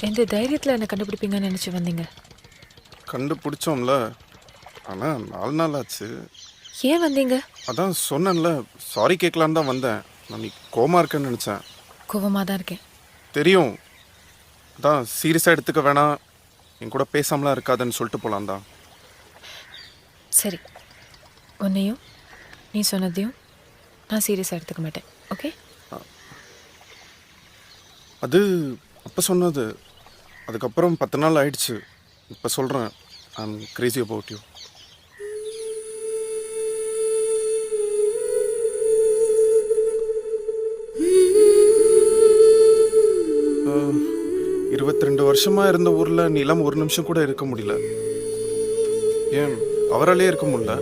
எந்த தைரியத்தில் என்னை கண்டுபிடிப்பீங்கன்னு நினச்சி வந்தீங்க? கண்டுபிடிச்சோம்ல, ஆனால் 4 நாள் ஆச்சு. ஏன் வந்தீங்க? அதான் சொன்னேன்ல, சாரி கேட்கலான்னு தான் வந்தேன். நான் நீ கோமா இருக்கேன்னு நினச்சேன். கோவமாக தான் இருக்கேன். தெரியும். அதான் சீரியஸாக எடுத்துக்க வேணாம், என் கூட பேசாமலாம் இருக்காதுன்னு சொல்லிட்டு போகலாம் தான். சரி, உன்னையும் நீ சொன்னதையும் நான் சீரியஸாக எடுத்துக்க மாட்டேன். ஓகே? அது அப்போ சொன்னது. அதுக்கப்புறம் 10 நாள் ஆயிடுச்சு. இப்போ சொல்கிறேன், ஐ அம் கிரேசி அபவுட் யூ. அஹ், 22 வருஷமாக இருந்த ஊரில் நீ இல்லாமல் ஒரு நிமிஷம் கூட இருக்க முடியல. ஏன் அவராலே இருக்க முடியல?